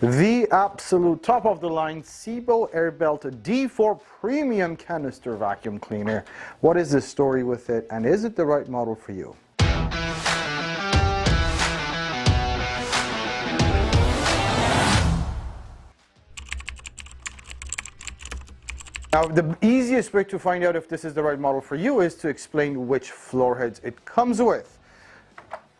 The absolute top of the line Sebo Airbelt D4 Premium Canister Vacuum Cleaner. What is the story with it, and is it the right model for you? Now, the easiest way to find out if this is the right model for you is to explain which floor heads it comes with.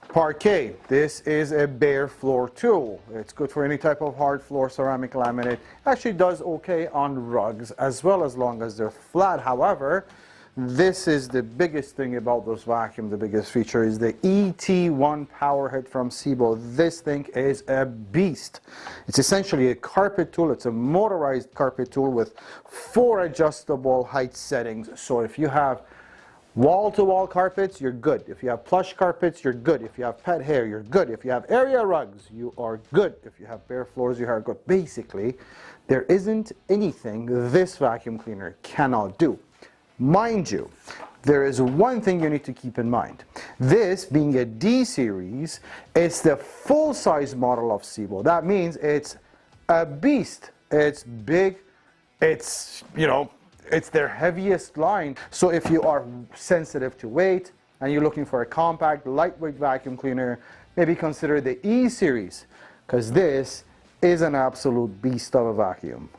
Parquet, this is a bare floor tool. It's good for any type of hard floor ceramic laminate. Actually does okay on rugs as well, as long as they're flat. However, this is the biggest thing about this vacuum. The biggest feature is the ET1 Powerhead from Sebo. This thing is a beast. It's essentially a carpet tool. It's a motorized carpet tool with 4 adjustable height settings. So if you have wall-to-wall carpets, you're good. If you have plush carpets, you're good. If you have pet hair, you're good. If you have area rugs, you are good. If you have bare floors, you are good. Basically, there isn't anything this vacuum cleaner cannot do. Mind you, there is one thing you need to keep in mind. This, being a D series, it's the full-size model of Sebo. That means it's a beast. It's big. It's, it's their heaviest line. So if you are sensitive to weight and you're looking for a compact, lightweight vacuum cleaner, maybe consider the E series, because this is an absolute beast of a vacuum.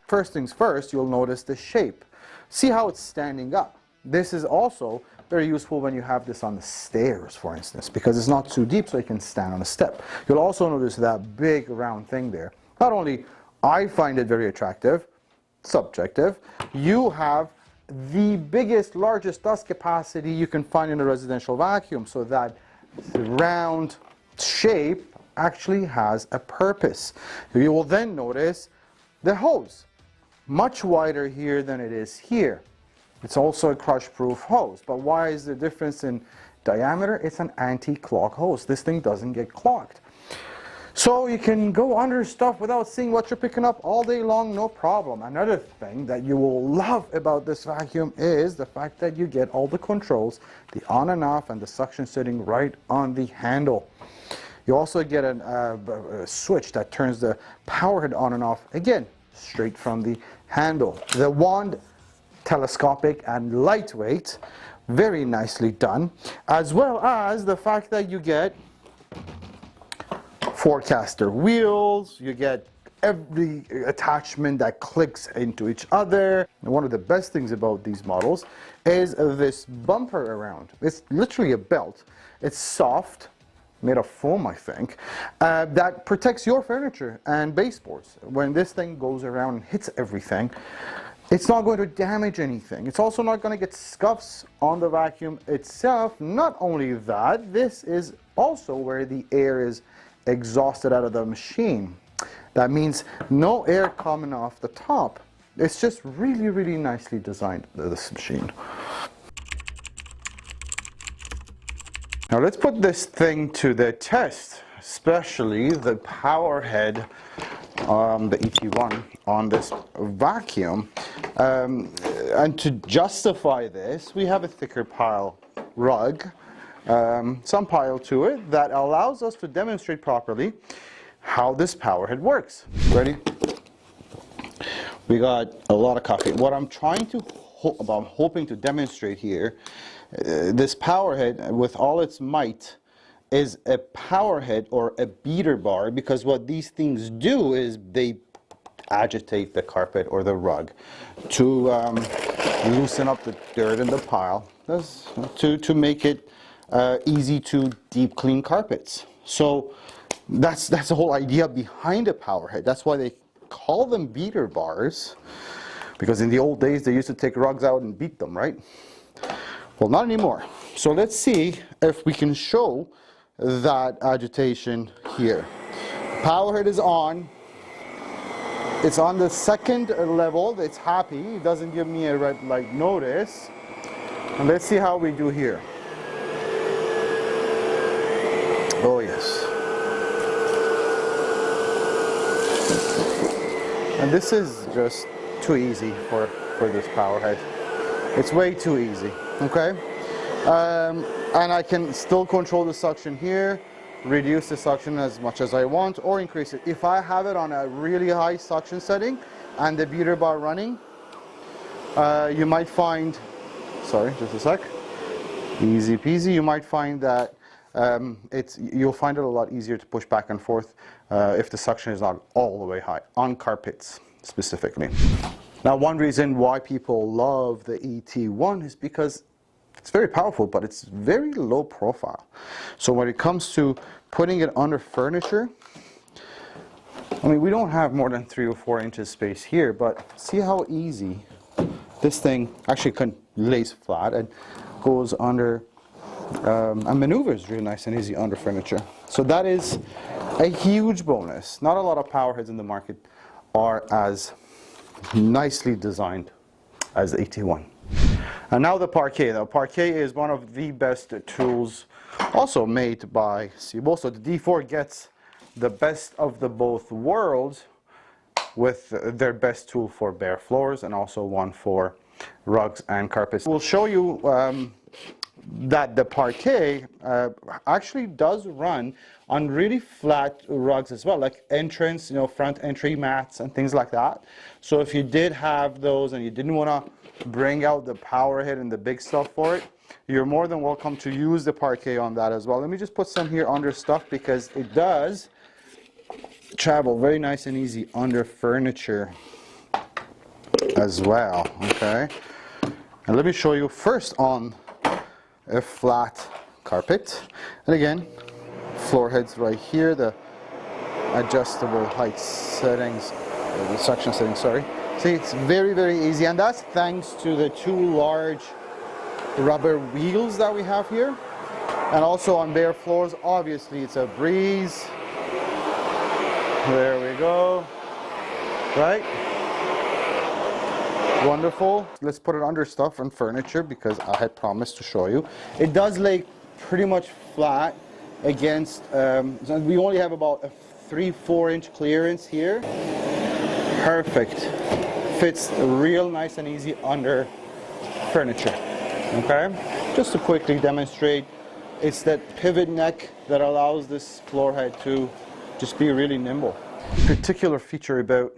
First things first, you'll notice the shape. See how it's standing up. This is also very useful when you have this on the stairs, for instance, because it's not too deep, so you can stand on a step. You'll also notice that big round thing there. Not only I find it very attractive, subjective, you have the biggest, largest dust capacity you can find in a residential vacuum, so that round shape actually has a purpose. You will then notice the hose, much wider here than it is here. It's also a crush-proof hose, but why is the difference in diameter? It's an anti-clog hose. This thing doesn't get clogged. So you can go under stuff without seeing what you're picking up all day long, no problem. Another thing that you will love about this vacuum is the fact that you get all the controls, the on and off and the suction sitting right on the handle. You also get a switch that turns the power head on and off, again, straight from the handle. The wand, telescopic and lightweight, very nicely done, as well as the fact that you get 4 caster wheels, you get every attachment that clicks into each other. And one of the best things about these models is this bumper around. It's literally a belt. It's soft, made of foam, I think, that protects your furniture and baseboards. When this thing goes around and hits everything, it's not going to damage anything. It's also not going to get scuffs on the vacuum itself. Not only that, this is also where the air is exhausted out of the machine. That means no air coming off the top. It's just really, really nicely designed, this machine. Now let's put this thing to the test, especially the Powerhead, the ET1 on this vacuum. And to justify this, we have a thicker pile rug, some pile to it, that allows us to demonstrate properly how this Powerhead works. Ready? We got a lot of coffee. What I'm trying to, I'm hoping to demonstrate here, this Powerhead with all its might is a Powerhead or a beater bar, because what these things do is they agitate the carpet or the rug to loosen up the dirt in the pile, to make it easy to deep clean carpets. So that's the whole idea behind a Powerhead. That's why they call them beater bars, because in the old days they used to take rugs out and beat them, right? Well, not anymore. So let's see if we can show that agitation here. Powerhead is on. It's on the second level. It's happy. It doesn't give me a red light notice. And let's see how we do here. Oh yes. And this is just too easy for this Powerhead. It's way too easy, okay? And I can still control the suction here. reduce the suction as much as I want or increase it. If I have it on a really high suction setting and the beater bar running, you might find, sorry, just a sec, easy peasy, you might find that you'll find it a lot easier to push back and forth if the suction is not all the way high, on carpets specifically. Now, one reason why people love the ET1 is because it's very powerful, but it's very low profile. So when it comes to putting it under furniture, I mean, we don't have more than 3 or 4 inches space here, but see how easy this thing actually lays flat and goes under and maneuvers really nice and easy under furniture. So that is a huge bonus. Not a lot of power heads in the market are as nicely designed as the ET1. And now the Parquet. Now, Parquet is one of the best tools also made by Sebo. So the D4 gets the best of the both worlds with their best tool for bare floors and also one for rugs and carpets. We'll show you that the Parquet actually does run on really flat rugs as well, like entrance, front entry mats and things like that. So if you did have those and you didn't want to bring out the Powerhead and the big stuff for it, you're more than welcome to use the Parquet on that as well. Let me just put some here under stuff because it does travel very nice and easy under furniture as well, okay? And let me show you first on a flat carpet. And again, floor heads right here, the adjustable height settings, the suction settings, sorry. See, it's very, very easy, and that's thanks to the 2 large rubber wheels that we have here. And also on bare floors, obviously it's a breeze. There we go, right? Wonderful. Let's put it under stuff and furniture because I had promised to show you. It does lay pretty much flat against, we only have about a 3-4 inch clearance here. Perfect. Fits real nice and easy under furniture. Okay? Just to quickly demonstrate, it's that pivot neck that allows this floor head to just be really nimble. Particular feature about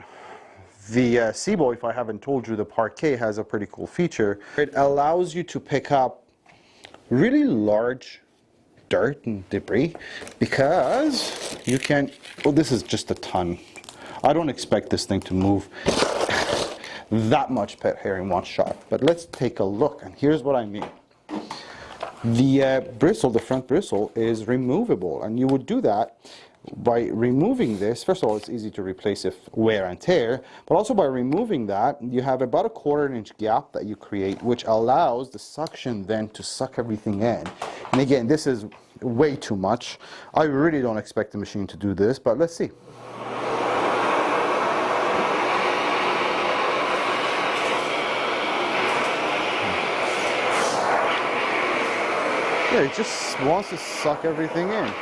the Sebo, if I haven't told you, the Parquet has a pretty cool feature. It allows you to pick up really large dirt and debris because you can, oh, this is just a ton. I don't expect this thing to move that much pet hair in one shot, but let's take a look, and here's what I mean. The bristle, the front bristle, is removable, and you would do that by removing this. First of all, it's easy to replace if wear and tear, but also by removing that, you have about a 1/4 inch gap that you create, which allows the suction then to suck everything in. And again, this is way too much. I really don't expect the machine to do this, but let's see. Yeah, it just wants to suck everything in.